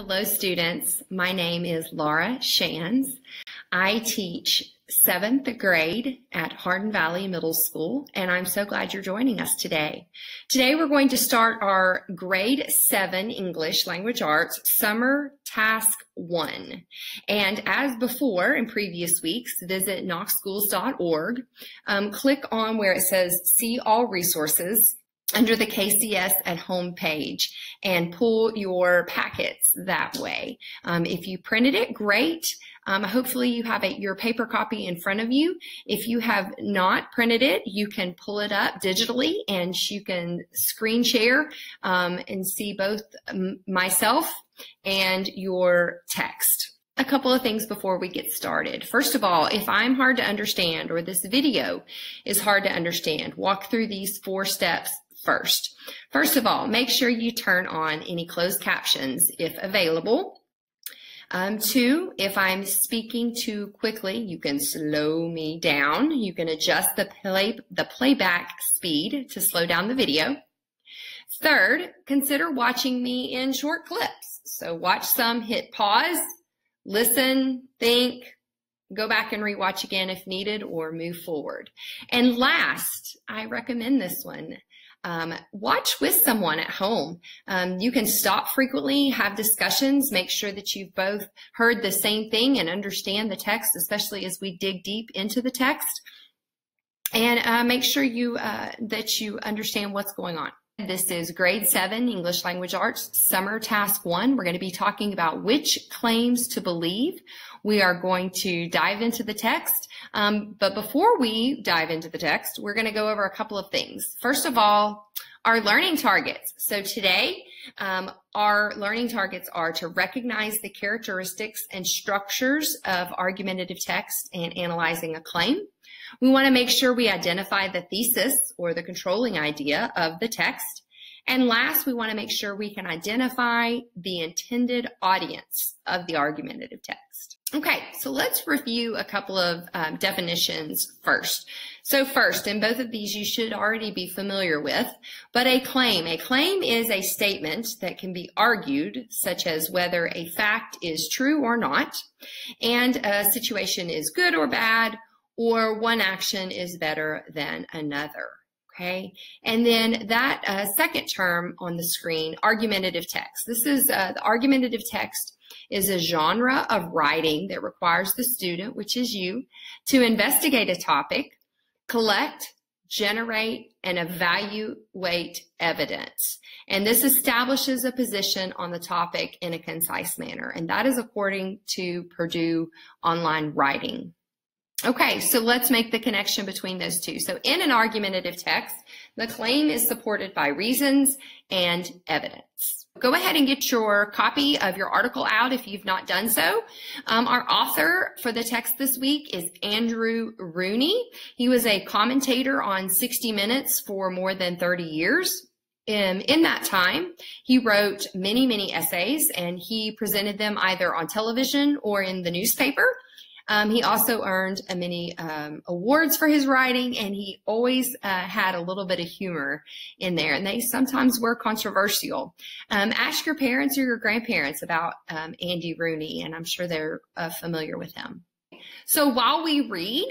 Hello, students. My name is Laura Shands. I teach 7th grade at Hardin Valley Middle School, and I'm so glad you're joining us today. Today, we're going to start our Grade 7 English Language Arts Summer Task 1. And as before in previous weeks, visit knoxschools.org. Click on where it says See All Resources under the KCS at home page and pull your packets that way. If you printed it, great. Hopefully you have your paper copy in front of you. If you have not printed it, you can pull it up digitally and you can screen share and see both myself and your text. A couple of things before we get started. First of all, if I'm hard to understand or this video is hard to understand, walk through these 4 steps first. First of all, make sure you turn on any closed captions if available. 2, if I'm speaking too quickly, you can slow me down. You can adjust the playback speed to slow down the video. 3rd, consider watching me in short clips. So watch some, hit pause, listen, think, go back and rewatch again if needed, or move forward. And last, I recommend this one. Watch with someone at home. You can stop frequently, have discussions, make sure that you've both heard the same thing and understand the text, especially as we dig deep into the text. And make sure that you understand what's going on. This is Grade 7 English Language Arts Summer Task 1. We're going to be talking about which claims to believe. We are going to dive into the text. But before we dive into the text, we're going to go over a couple of things. First of all, our learning targets. So today, our learning targets are to recognize the characteristics and structures of argumentative text and analyzing a claim. We want to make sure we identify the thesis or the controlling idea of the text. And last, we want to make sure we can identify the intended audience of the argumentative text. Okay, so let's review a couple of definitions first. So first, and both of these you should already be familiar with, but a claim. A claim is a statement that can be argued, such as whether a fact is true or not, and a situation is good or bad, or one action is better than another. Okay, and then that second term on the screen, argumentative text. This is the argumentative text is a genre of writing that requires the student, which is you, to investigate a topic, collect, generate, and evaluate evidence. And this establishes a position on the topic in a concise manner. And that is according to Purdue Online Writing. Okay, so let's make the connection between those two. So in an argumentative text, the claim is supported by reasons and evidence. Go ahead and get your copy of your article out if you've not done so. Our author for the text this week is Andrew Rooney. He was a commentator on 60 Minutes for more than 30 years. In that time, he wrote many, many essays, and he presented them either on television or in the newspaper. He also earned many awards for his writing, and he always had a little bit of humor in there, and they sometimes were controversial. Ask your parents or your grandparents about Andy Rooney, and I'm sure they're familiar with him. So while we read,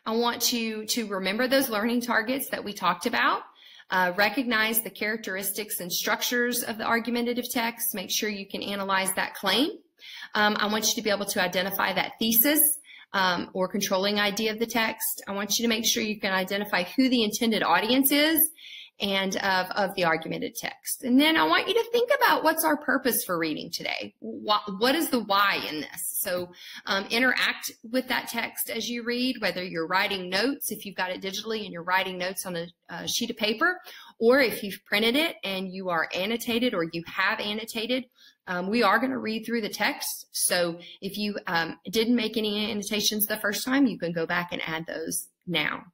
I want you to remember those learning targets that we talked about. Recognize the characteristics and structures of the argumentative text. Make sure you can analyze that claim. I want you to be able to identify that thesis or controlling idea of the text. I want you to make sure you can identify who the intended audience is and of the argumentative text. And then I want you to think about what's our purpose for reading today. What is the why in this? So interact with that text as you read, whether you're writing notes, if you've got it digitally and you're writing notes on a sheet of paper, or if you've printed it and you are annotated or you have annotated. We are going to read through the text. So if you didn't make any annotations the first time, you can go back and add those now.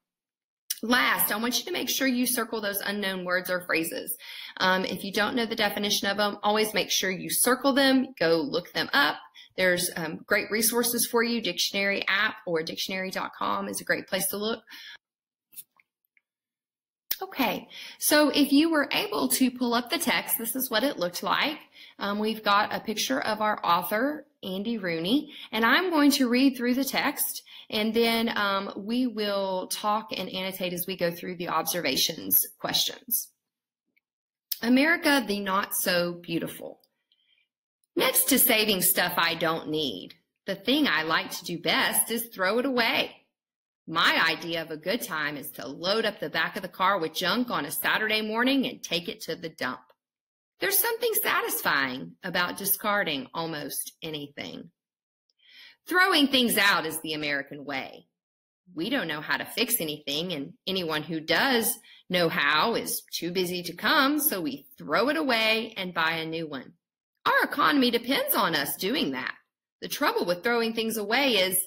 Last, I want you to make sure you circle those unknown words or phrases. If you don't know the definition of them, always make sure you circle them, go look them up. There's great resources for you. Dictionary app or dictionary.com is a great place to look. Okay, so if you were able to pull up the text, this is what it looked like. We've got a picture of our author, Andy Rooney, and I'm going to read through the text, and then we will talk and annotate as we go through the observations questions. America, the not so beautiful. Next to saving stuff I don't need, the thing I like to do best is throw it away. My idea of a good time is to load up the back of the car with junk on a Saturday morning and take it to the dump. There's something satisfying about discarding almost anything. Throwing things out is the American way. We don't know how to fix anything, and anyone who does know how is too busy to come, so we throw it away and buy a new one. Our economy depends on us doing that. The trouble with throwing things away is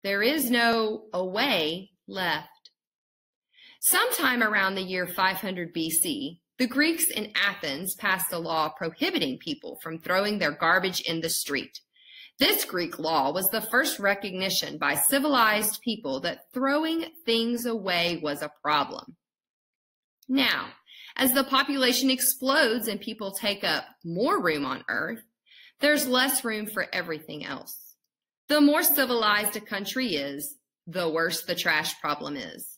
there is no away left. Sometime around the year 500 BC, the Greeks in Athens passed a law prohibiting people from throwing their garbage in the street. This Greek law was the first recognition by civilized people that throwing things away was a problem. Now, as the population explodes and people take up more room on Earth, there's less room for everything else. The more civilized a country is, the worse the trash problem is.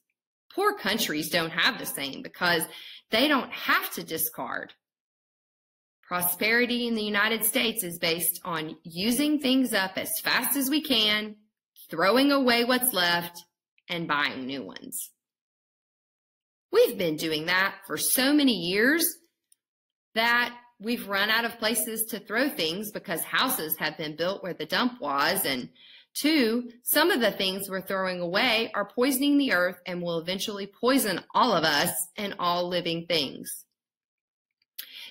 Poor countries don't have the same because they don't have to discard. Prosperity in the United States is based on using things up as fast as we can, throwing away what's left, and buying new ones. We've been doing that for so many years that we've run out of places to throw things because houses have been built where the dump was, and 2, some of the things we're throwing away are poisoning the earth and will eventually poison all of us and all living things.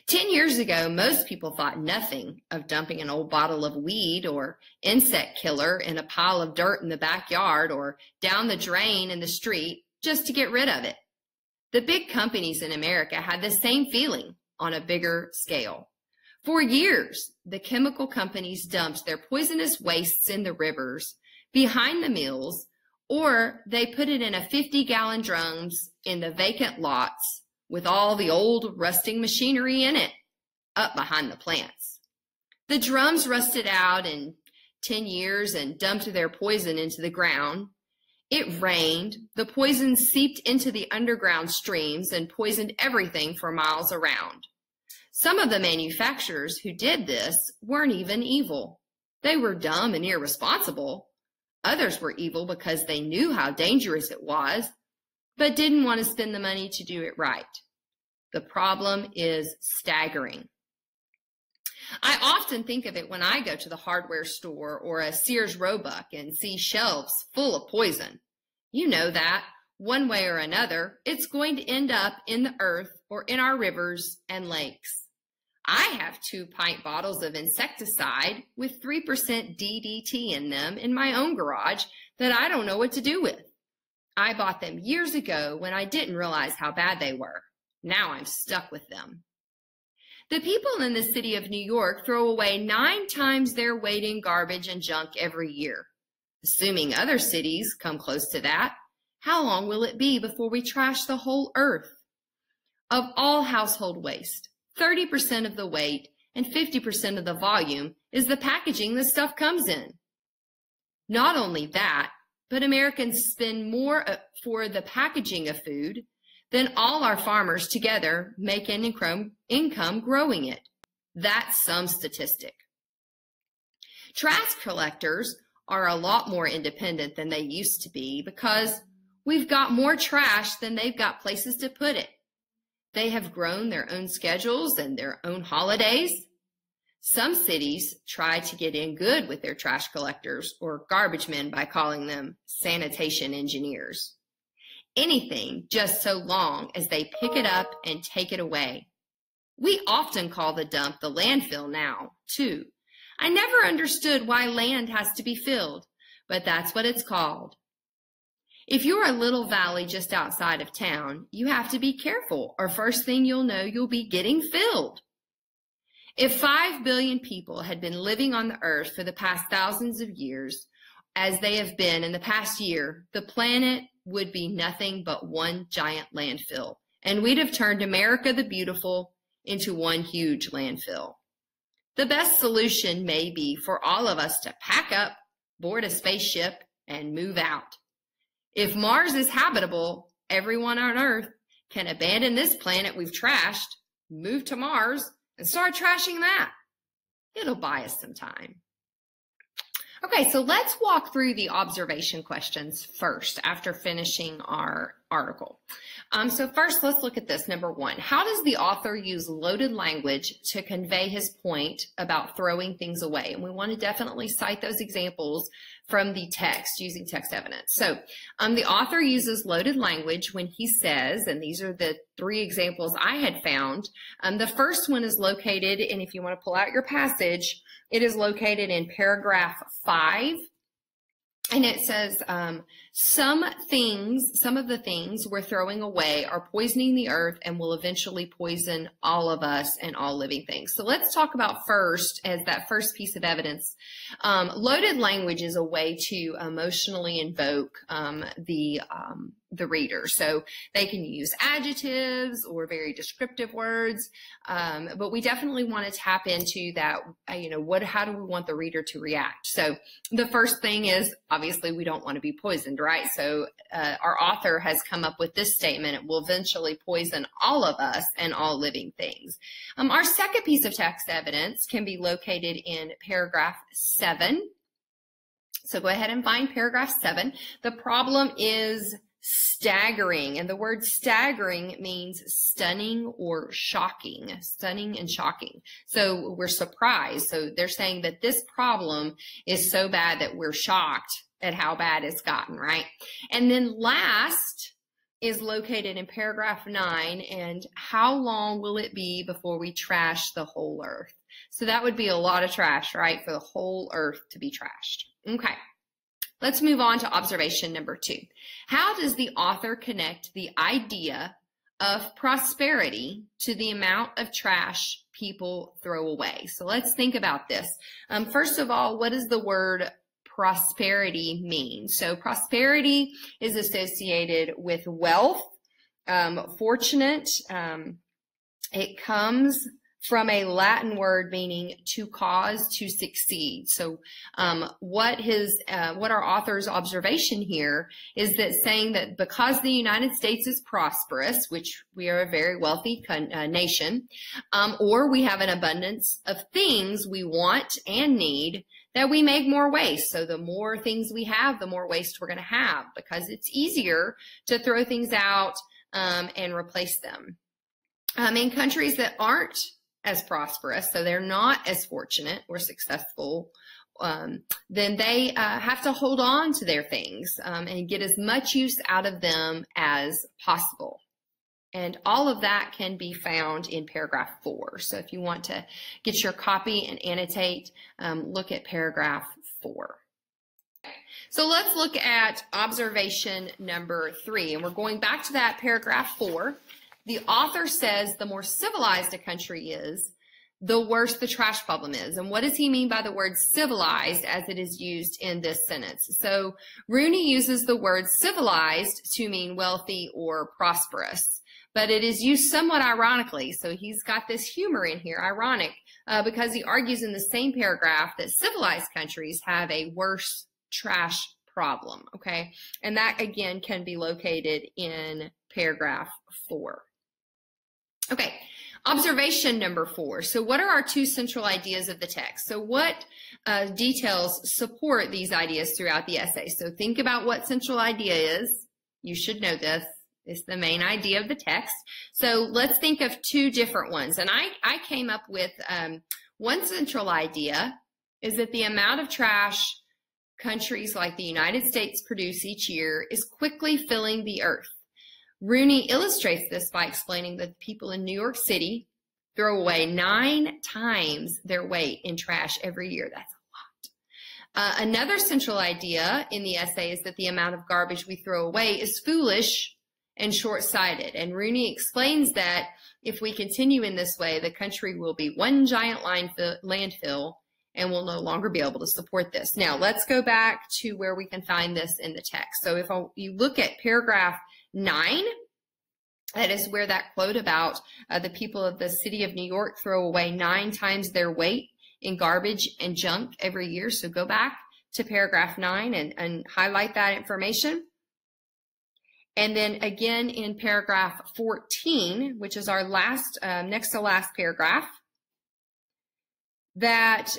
10 years ago, most people thought nothing of dumping an old bottle of weed or insect killer in a pile of dirt in the backyard or down the drain in the street just to get rid of it. The big companies in America had the same feeling on a bigger scale. For years, the chemical companies dumped their poisonous wastes in the rivers, behind the mills, or they put it in a 50-gallon drums in the vacant lots with all the old rusting machinery in it, up behind the plants. The drums rusted out in 10 years and dumped their poison into the ground. It rained, the poison seeped into the underground streams and poisoned everything for miles around. Some of the manufacturers who did this weren't even evil. They were dumb and irresponsible. Others were evil because they knew how dangerous it was, but didn't want to spend the money to do it right. The problem is staggering. I often think of it when I go to the hardware store or a Sears Roebuck and see shelves full of poison. You know that, one way or another, it's going to end up in the earth or in our rivers and lakes. I have 2 pint bottles of insecticide with 3% DDT in them in my own garage that I don't know what to do with. I bought them years ago when I didn't realize how bad they were. Now I'm stuck with them. The people in the city of New York throw away 9 times their weight in garbage and junk every year. Assuming other cities come close to that, how long will it be before we trash the whole earth? Of all household waste, 30% of the weight and 50% of the volume is the packaging the stuff comes in. Not only that, but Americans spend more for the packaging of food than all our farmers together make an income growing it. That's some statistic. Trash collectors are a lot more independent than they used to be because we've got more trash than they've got places to put it. They have grown their own schedules and their own holidays. Some cities try to get in good with their trash collectors or garbage men by calling them sanitation engineers. Anything just so long as they pick it up and take it away. We often call the dump the landfill now, too. I never understood why land has to be filled, but that's what it's called. If you're a little valley just outside of town, you have to be careful, or first thing you'll know, you'll be getting filled. If 5 billion people had been living on the earth for the past thousands of years, as they have been in the past year, the planet would be nothing but one giant landfill, and we'd have turned America the Beautiful into one huge landfill. The best solution may be for all of us to pack up, board a spaceship, and move out. If Mars is habitable, everyone on Earth can abandon this planet we've trashed, move to Mars, and start trashing that. It'll buy us some time. Okay, so let's walk through the observation questions first after finishing our article. So first, let's look at this. Number one, how does the author use loaded language to convey his point about throwing things away? And we want to definitely cite those examples from the text using text evidence. So the author uses loaded language when he says, and these are the three examples I had found. The first one is located, and if you want to pull out your passage, it is located in paragraph 5. And it says, some of the things we're throwing away are poisoning the earth and will eventually poison all of us and all living things. So let's talk about first, as that first piece of evidence. Loaded language is a way to emotionally invoke the reader. So they can use adjectives or very descriptive words, but we definitely want to tap into that, how do we want the reader to react? So the first thing is, obviously, we don't want to be poisoned, right? So our author has come up with this statement: it will eventually poison all of us and all living things. Our second piece of text evidence can be located in paragraph 7. So go ahead and find paragraph 7. The problem is staggering, and the word staggering means stunning or shocking, stunning and shocking. So we're surprised. So they're saying that this problem is so bad that we're shocked at how bad it's gotten, right? And then last is located in paragraph 9, and how long will it be before we trash the whole earth? So that would be a lot of trash, right, for the whole earth to be trashed. Okay. Let's move on to observation number 2. How does the author connect the idea of prosperity to the amount of trash people throw away? So let's think about this. First of all, what does the word prosperity mean? So prosperity is associated with wealth, fortunate. It comes from a Latin word meaning to cause to succeed. So what our author's observation here is that saying that because the United States is prosperous, which we are a very wealthy nation, or we have an abundance of things we want and need, that we make more waste. So the more things we have, the more waste we're going to have, because it's easier to throw things out and replace them. In countries that aren't as prosperous, so they're not as fortunate or successful, then they have to hold on to their things and get as much use out of them as possible. And all of that can be found in paragraph 4. So if you want to get your copy and annotate, look at paragraph 4. So let's look at observation number 3. And we're going back to that paragraph 4. The author says the more civilized a country is, the worse the trash problem is. And what does he mean by the word civilized as it is used in this sentence? So Rooney uses the word civilized to mean wealthy or prosperous, but it is used somewhat ironically. So he's got this humor in here, ironic, because he argues in the same paragraph that civilized countries have a worse trash problem, okay? And that, again, can be located in paragraph 4. Okay, observation number 4. So what are our 2 central ideas of the text? So what details support these ideas throughout the essay? So think about what central idea is. You should know this. It's the main idea of the text. So let's think of 2 different ones. And I came up with one central idea is that the amount of trash countries like the United States produce each year is quickly filling the earth. Rooney illustrates this by explaining that people in New York City throw away 9 times their weight in trash every year. That's a lot. Another central idea in the essay is that the amount of garbage we throw away is foolish and short-sighted. And Rooney explains that if we continue in this way, the country will be one giant landfill and will no longer be able to support this. Now, let's go back to where we can find this in the text. So if you look at paragraph 9, That is where that quote about the people of the city of New York throw away 9 times their weight in garbage and junk every year. So go back to paragraph 9 and highlight that information. And then again in paragraph 14, which is our last, next to last paragraph, that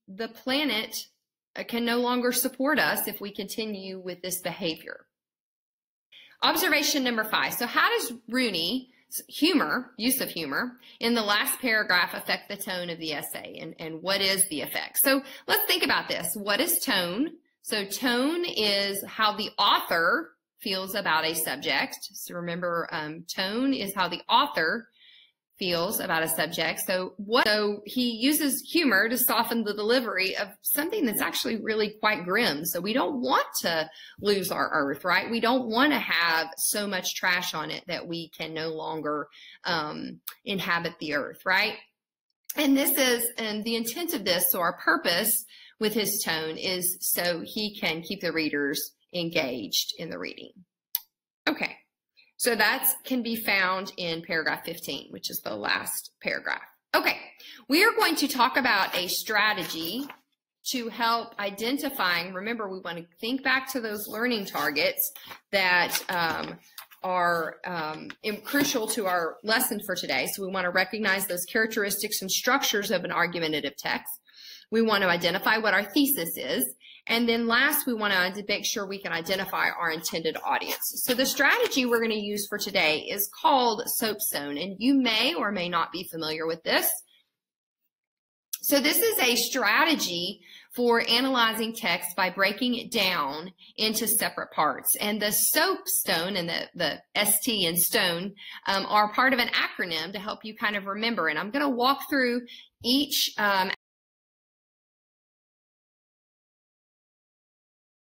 the planet can no longer support us if we continue with this behavior. Observation number 5. So how does Rooney's use of humor, in the last paragraph affect the tone of the essay, and what is the effect? So let's think about this. What is tone? So tone is how the author feels about a subject. So remember, tone is how the author feels about a subject. So he uses humor to soften the delivery of something that's actually really quite grim. So we don't want to lose our earth, right? We don't want to have so much trash on it that we can no longer inhabit the earth, right? And the intent of this, so our purpose with his tone is so he can keep the readers engaged in the reading. Okay. So that can be found in paragraph 15, which is the last paragraph. Okay, we are going to talk about a strategy to help identifying. Remember, we want to think back to those learning targets that are crucial to our lesson for today. So we want to recognize those characteristics and structures of an argumentative text. We want to identify what our thesis is. And then last, we want to make sure we can identify our intended audience. So the strategy we're going to use for today is called soapstone, and you may or may not be familiar with this. So this is a strategy for analyzing text by breaking it down into separate parts. And the soapstone and the ST and stone are part of an acronym to help you kind of remember. And I'm going to walk through each